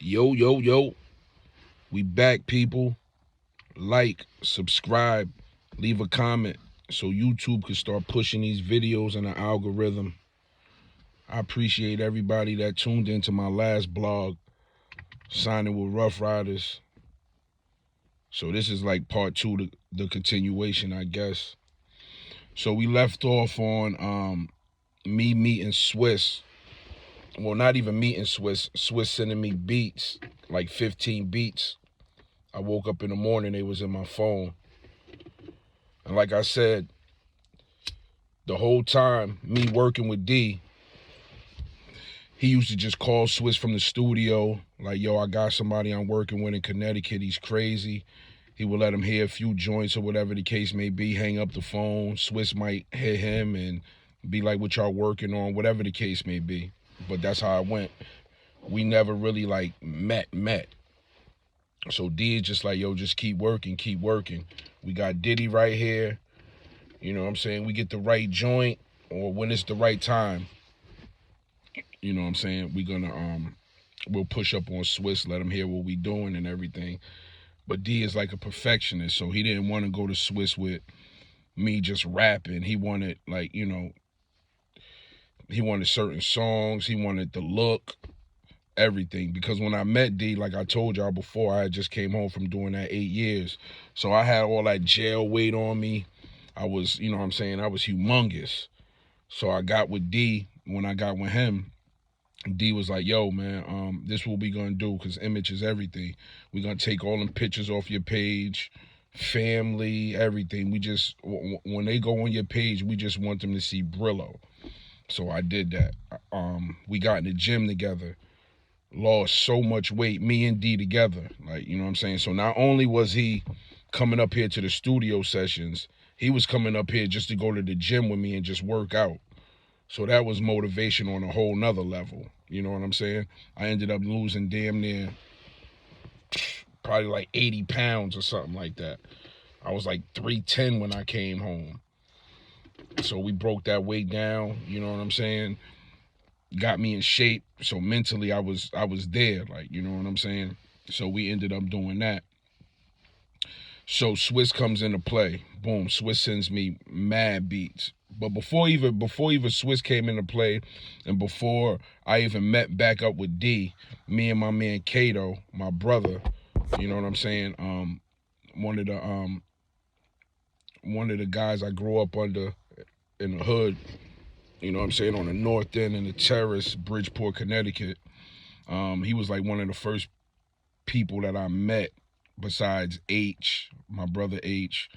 Yo, yo, yo. We back, people. Like, subscribe, leave a comment so YouTube can start pushing these videos in the algorithm. I appreciate everybody that tuned into my last blog, signing with Ruff Ryders. So this is like part 2, the continuation, I guess. So we left off on me meeting Swizz. Well, not even meeting Swizz. Swizz sending me beats, like 15 beats. I woke up in the morning, they was in my phone. And like I said, the whole time, me working with D, he used to just call Swizz from the studio, like, yo, I got somebody I'm working with in Connecticut. He's crazy. He would let him hear a few joints or whatever the case may be, hang up the phone. Swizz might hit him and be like, what y'all working on, whatever the case may be. But that's how it went. We never really, like, met. So D is just like, yo, just keep working. We got Diddy right here. You know what I'm saying? We get the right joint or when it's the right time. You know what I'm saying? We'll push up on Swizz, let him hear what we doing and everything. But D is like a perfectionist, so he didn't want to go to Swizz with me just rapping. He wanted, like, he wanted certain songs. He wanted the look, everything. Because when I met D, like I told y'all before, I just came home from doing that 8 years. So I had all that jail weight on me. I was, you know what I'm saying, I was humongous. So I got with D. When I got with him, D was like, yo, man, this what we gonna do, because image is everything. We gonna take all them pictures off your page, family, everything. We just, when they go on your page, we just want them to see Brillo. So I did that. We got in the gym together, lost so much weight, me and D together. Like, you know what I'm saying? So not only was he coming up here to the studio sessions, he was coming up here just to go to the gym with me and just work out. So that was motivation on a whole nother level. You know what I'm saying? I ended up losing damn near probably like 80 pounds or something like that. I was like 310 when I came home. So we broke that weight down, you know what I'm saying? Got me in shape. So mentally I was there, like, you know what I'm saying? So we ended up doing that. So Swizz comes into play. Boom, Swizz sends me mad beats. But before even Swizz came into play, and before I even met back up with D, me and my man Kato, my brother, you know what I'm saying? One of the guys I grew up under in the hood, you know what I'm saying, on the north end in the terrace, Bridgeport, Connecticut. He was like one of the first people that I met besides H, my brother H.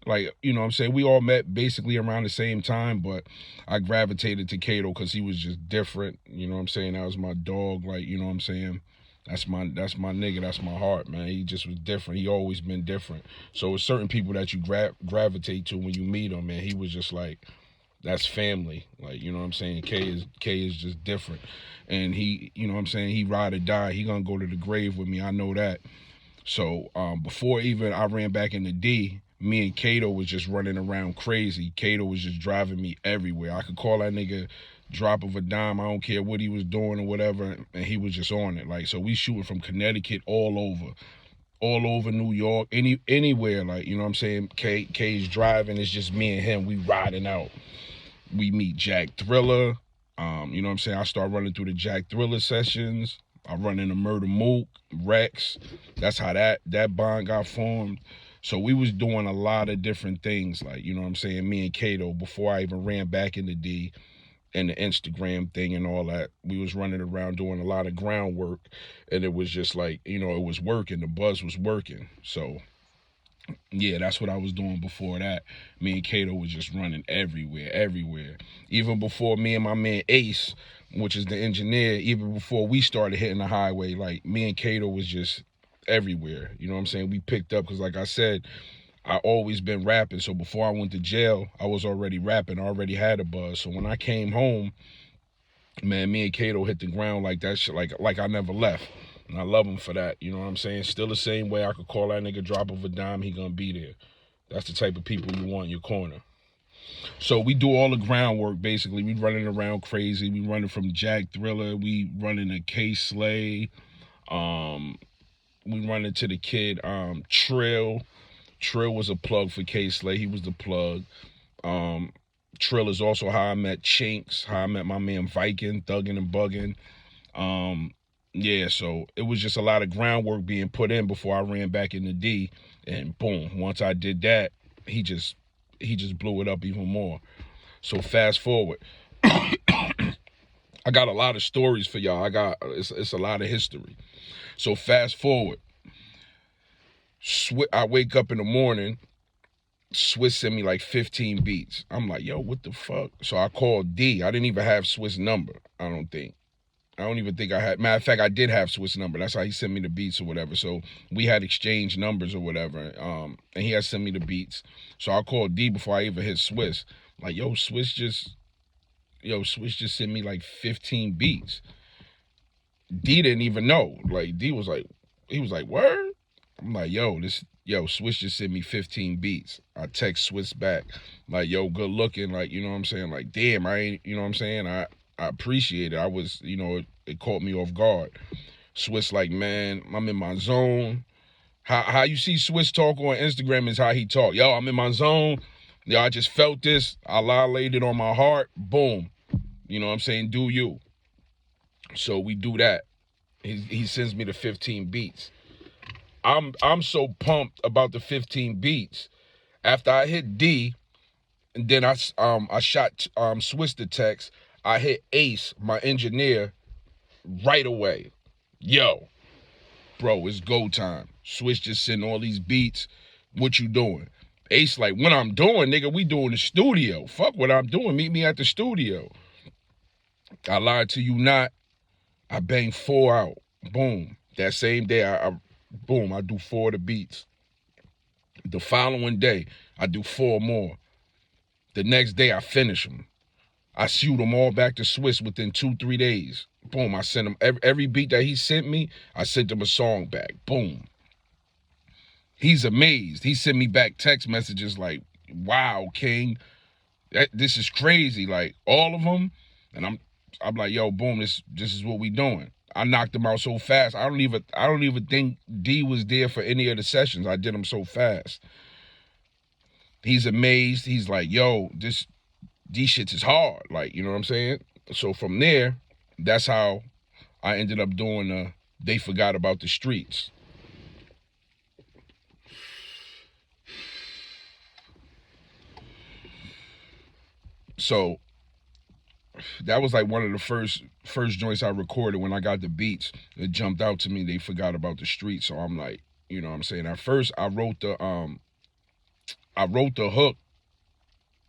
Like, you know what I'm saying? We all met basically around the same time, but I gravitated to Kato because he was just different. You know what I'm saying? That was my dog. Like, you know what I'm saying? That's my nigga. That's my heart, man. He just was different. He always been different. So it's certain people that you gravitate to when you meet him, man. He was just like, that's family. Like, you know what I'm saying? K is just different. And he, you know what I'm saying? He ride or die. He gonna go to the grave with me. I know that. So before even I ran back into D, me and Kato was just running around crazy. Kato was just driving me everywhere. I could call that nigga drop of a dime. I don't care what he was doing or whatever, and he was just on it. Like, so we shooting from Connecticut all over New York, anywhere. Like, you know what I'm saying? K's driving. It's just me and him. We riding out. We meet Jack Thriller. You know what I'm saying? I start running through the Jack Thriller sessions. I run into Murder Mook, Rex. That's how that bond got formed. So we was doing a lot of different things, like, you know what I'm saying, me and Kato, before I even ran back into D and the Instagram thing and all that. We was running around doing a lot of groundwork, and it was just like, you know, it was working. The buzz was working. So yeah, that's what I was doing before that. Me and Kato was just running everywhere. Even before me and my man Ace, which is the engineer, even before we started hitting the highway, like, me and Kato was just everywhere. You know what I'm saying? We picked up because, like I said, I always been rapping. So before I went to jail, I was already rapping. I already had a buzz. So when I came home, man, me and Kato hit the ground like that shit, like I never left. And I love him for that. You know what I'm saying? Still the same way. I could call that nigga drop of a dime, he gonna be there. That's the type of people you want in your corner. So we do all the groundwork, basically. We running around crazy. We running from Jack Thriller. We running to K Slay. We run into the kid, Trill. Trill was a plug for K-Slay. He was the plug. Trill is also how I met Chinks, how I met my man Viking, Thuggin' and Buggin'. Yeah, so it was just a lot of groundwork being put in before I ran back into D, and boom, once I did that, he just blew it up even more. So fast forward, I got a lot of stories for y'all. It's a lot of history. So fast forward, I wake up in the morning, Swizz sent me like 15 beats. I'm like, yo, what the fuck? So I called D. I didn't even have Swizz number, I don't even think I had. Matter of fact, I did have Swizz number. That's how he sent me the beats or whatever. So we had exchanged numbers or whatever. And he had sent me the beats. So I called D before I even hit Swizz. Like, yo, Swizz just sent me like 15 beats. D didn't even know. Like, he was like, word? I'm like, Swizz just sent me 15 beats. I text Swizz back, like, yo, good looking, like, you know what I'm saying? Like, damn, I ain't, you know what I'm saying? I appreciate it. I was, it caught me off guard. Swizz like, man, I'm in my zone. How you see Swizz talk on Instagram is how he talk. Yo, I'm in my zone. Yo, I just felt this. Allah laid it on my heart. Boom. You know what I'm saying? Do you. So we do that. He sends me the 15 beats. I'm so pumped about the 15 beats. After I hit D, and then I shot Swizz the text, I hit Ace, my engineer, right away. Yo, bro, it's go time. Swizz just sent all these beats. What you doing? Ace like, what I'm doing, nigga, we doing the studio. Fuck what I'm doing. Meet me at the studio. I lied to you not. I banged 4 out. Boom. That same day, I do 4 of the beats. The following day, I do 4 more. The next day, I finish them. I shoot them all back to Swizz within 2-3 days. Boom, I sent him every beat that he sent me, I sent him a song back. Boom. He's amazed. He sent me back text messages like, wow, King, this is crazy. Like, all of them. And I'm like, yo, boom, this is what we doing. I knocked him out so fast. I don't even think D was there for any of the sessions. I did them so fast. He's amazed. He's like, yo, these shits is hard. Like, you know what I'm saying? So from there, that's how I ended up doing They Forgot About the Streets. So that was like one of the first joints I recorded. When I got the beats, it jumped out to me, They Forgot About the Streets. So I'm like, you know what I'm saying? At first, I wrote the hook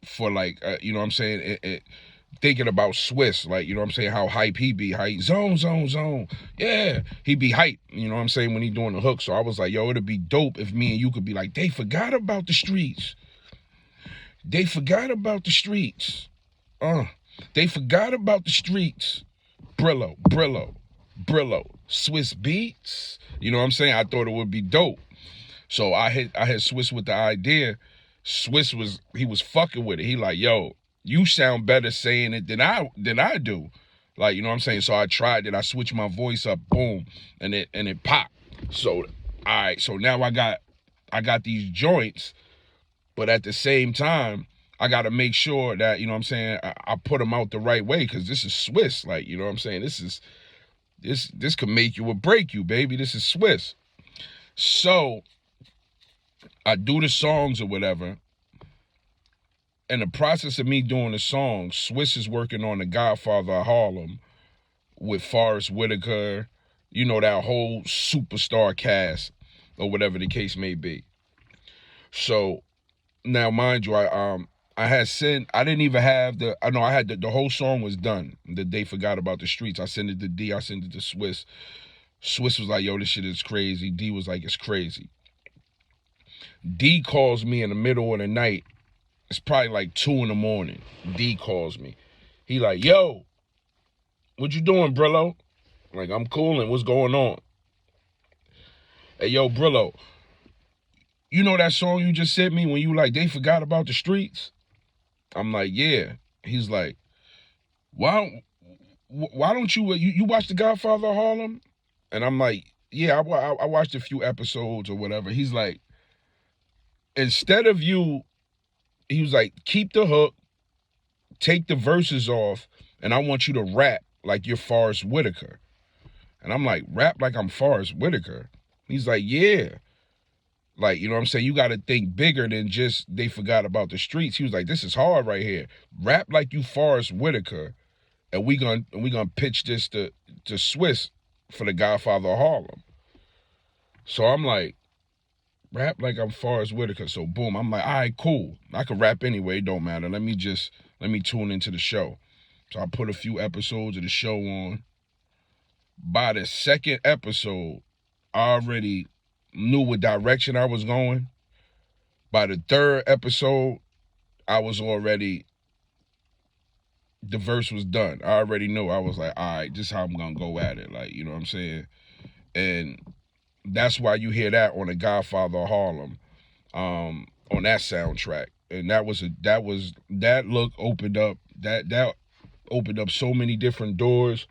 for like, you know what I'm saying? Thinking about Swizz, like, you know what I'm saying? How hype he be, how he zone. Yeah, he be hype, you know what I'm saying, when he doing the hook. So I was like, yo, it'd be dope if me and you could be like, they forgot about the streets. They forgot about the streets. They forgot about the streets. Brillo, Swiss Beatz. You know what I'm saying? I thought it would be dope. So I hit Swizz with the idea. Swizz was fucking with it. He like, yo, you sound better saying it than I do. Like, you know what I'm saying? So I tried it. I switched my voice up, boom, and it popped. So, all right, so now I got these joints, but at the same time, I got to make sure that, you know what I'm saying, I put them out the right way, because this is Swizz. Like, you know what I'm saying? This could make you or break you, baby. This is Swizz. So I do the songs or whatever. In the process of me doing the songs, Swizz is working on the Godfather of Harlem with Forrest Whitaker, you know, that whole superstar cast or whatever the case may be. So now, mind you, I didn't even have I had the whole song was done. They Forgot About the Streets. I sent it to D, I sent it to Swizz. Swizz was like, yo, this shit is crazy. D was like, it's crazy. D calls me in the middle of the night. It's probably like 2 a.m. D calls me. He like, yo, what you doing, Brillo? Like, I'm coolin'. What's going on? Hey, yo, Brillo, you know that song you just sent me when you like, they forgot about the streets? I'm like, yeah. He's like, why don't you watch the Godfather of Harlem? And I'm like, yeah, I watched a few episodes or whatever. He's like, instead of you, he was like, keep the hook, take the verses off, and I want you to rap like you're Forrest Whitaker. And I'm like, rap like I'm Forrest Whitaker? He's like, yeah. Like, you know what I'm saying? You got to think bigger than just they forgot about the streets. He was like, this is hard right here. Rap like you Forrest Whitaker, and we gonna pitch this to Swizz for the Godfather of Harlem. So I'm like, rap like I'm Forrest Whitaker. So boom, I'm like, all right, cool. I can rap anyway. It don't matter. Let me tune into the show. So I put a few episodes of the show on. By the second episode, I already knew what direction I was going. By the third episode, I was already, the verse was done. I already knew. I was like, all right, this is how I'm going to go at it. Like, you know what I'm saying? And that's why you hear that on the Godfather of Harlem, on that soundtrack. And that look opened up, that opened up so many different doors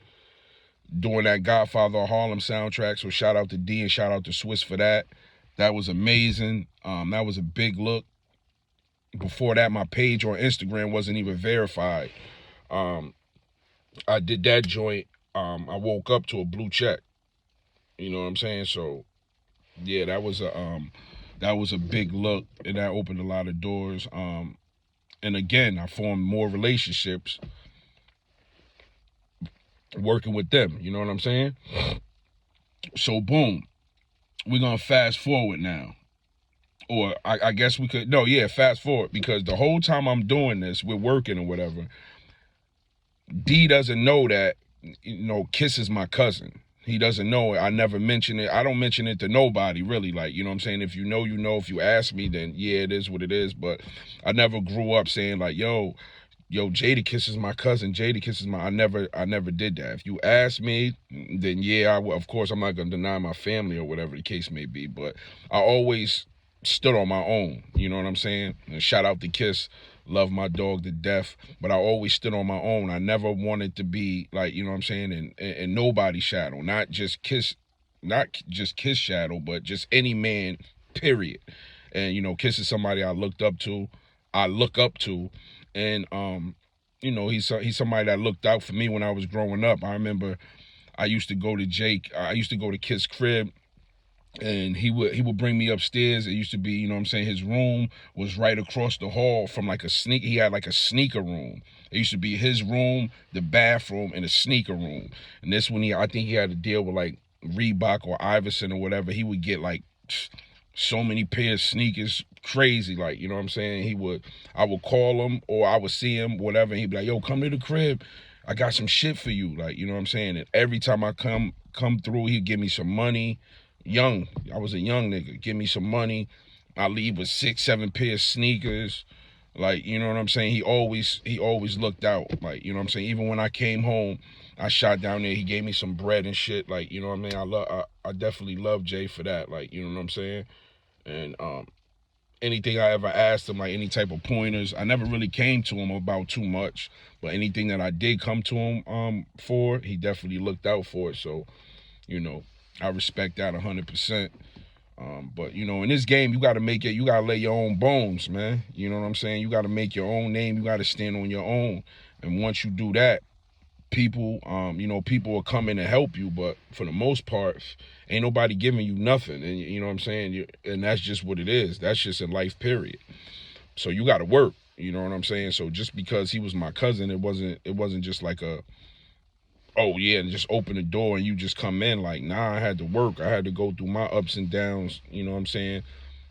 during that Godfather of Harlem soundtrack. So shout out to DEE and shout out to Swizz for that. That was amazing. That was a big look. Before that, my page on Instagram wasn't even verified. I did that joint. I woke up to a blue check. You know what I'm saying? So yeah, that was a big look, and that opened a lot of doors. And again, I formed more relationships working with them. You know what I'm saying? So boom, we're gonna fast forward now. Or I guess we could, no, yeah, fast forward, because the whole time I'm doing this, we're working or whatever, D doesn't know that, you know, Kiss is my cousin. He doesn't know it. I never mention it. I don't mention it to nobody, really. Like, you know what I'm saying? If you know, you know. If you ask me, then yeah, it is what it is. But I never grew up saying like, yo, Jadakiss is my cousin. Jadakiss is I never did that. If you ask me, then yeah, of course, I'm not going to deny my family or whatever the case may be. But I always stood on my own. You know what I'm saying? And shout out to Kiss. Love my dog to death, but I always stood on my own. I never wanted to be like, you know what I'm saying, and nobody's shadow, not just Kiss shadow, but just any man, period. And you know, Kiss is somebody I look up to, and you know, he's somebody that looked out for me when I was growing up. I remember I used to go to Kiss crib, and he would bring me upstairs. It used to be, you know what I'm saying, his room was right across the hall from like he had like a sneaker room. It used to be his room, the bathroom, and a sneaker room. And this one, I think he had to deal with like Reebok or Iverson or whatever. He would get like so many pairs of sneakers, crazy, like, you know what I'm saying. I would call him, or I would see him, whatever, and he'd be like, yo, come to the crib, I got some shit for you, like, you know what I'm saying. And every time I come through, he'd give me some money. I was a young nigga. Give me some money. I leave with 6-7 pairs of sneakers. Like, you know what I'm saying? He always looked out. Like, you know what I'm saying? Even when I came home, I shot down there. He gave me some bread and shit. Like, you know what I mean? I definitely love Jay for that. Like, you know what I'm saying? And anything I ever asked him, like any type of pointers, I never really came to him about too much. But anything that I did come to him for, he definitely looked out for it. So, you know, I respect that 100%. But, you know, in this game, you got to lay your own bones, man. You know what I'm saying? You got to make your own name. You got to stand on your own. And once you do that, people will come in and help you. But for the most part, ain't nobody giving you nothing. And you know what I'm saying? And that's just what it is. That's just a life period. So you got to work. You know what I'm saying? So just because he was my cousin, it wasn't just like oh yeah, and just open the door and you just come in. Like, nah, I had to work. I had to go through my ups and downs, you know what I'm saying,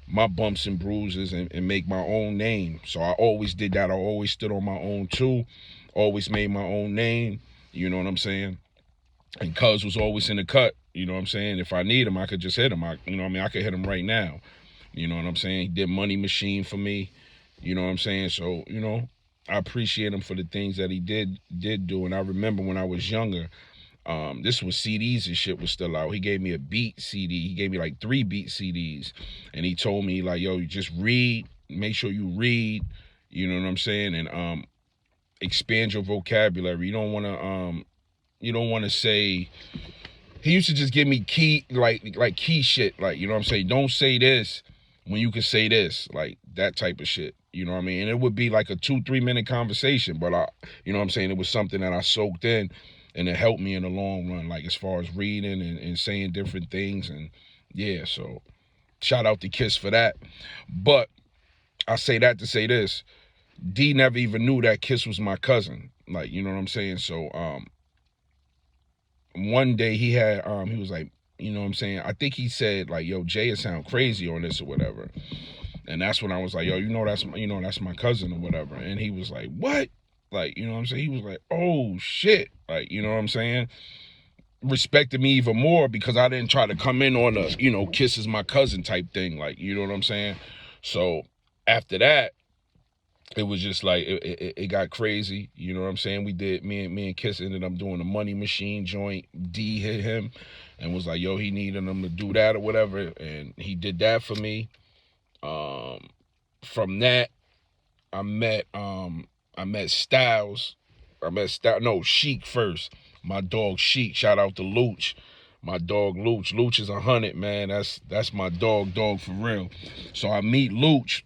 my bumps and bruises, and make my own name. So I always did that. I always stood on my own too. Always made my own name, you know what I'm saying? And Cuz was always in the cut, you know what I'm saying? If I need him, I could just hit him. I could hit him right now. You know what I'm saying? He did Money Machine for me, you know what I'm saying? So, you know, I appreciate him for the things that he did do. And I remember when I was younger, this was CDs and shit was still out. He gave me a beat CD. He gave me like 3 beat CDs. And he told me like, yo, you just read, make sure you read, you know what I'm saying? And expand your vocabulary. You don't wanna say he used to just give me key key shit, like, you know what I'm saying, don't say this when you can say this, like that type of shit, you know what I mean? And it would be like a 2-3 minute conversation, but you know what I'm saying, it was something that I soaked in, and it helped me in the long run, like as far as reading and saying different things. And yeah, so shout out to Kiss for that. But I say that to say this, D never even knew that Kiss was my cousin, like, you know what I'm saying? So one day he was like, you know what I'm saying, I think he said like, yo, Jay, it sound crazy on this or whatever. And that's when I was like, yo, that's my cousin or whatever. And he was like, what? Like, you know what I'm saying? He was like, oh shit. Like, you know what I'm saying? Respected me even more because I didn't try to come in on a, you know, Kiss is my cousin type thing. Like, you know what I'm saying? So after that, it was just like, it got crazy. You know what I'm saying? We did, me and Kiss ended up doing a Money Machine joint. D hit him and was like, yo, he needed him to do that or whatever. And he did that for me. From that, I met Styles. Sheik first. My dog Sheik. Shout out to Luch. My dog Luch. Luch is 100, man. That's my dog for real. So I meet Luch,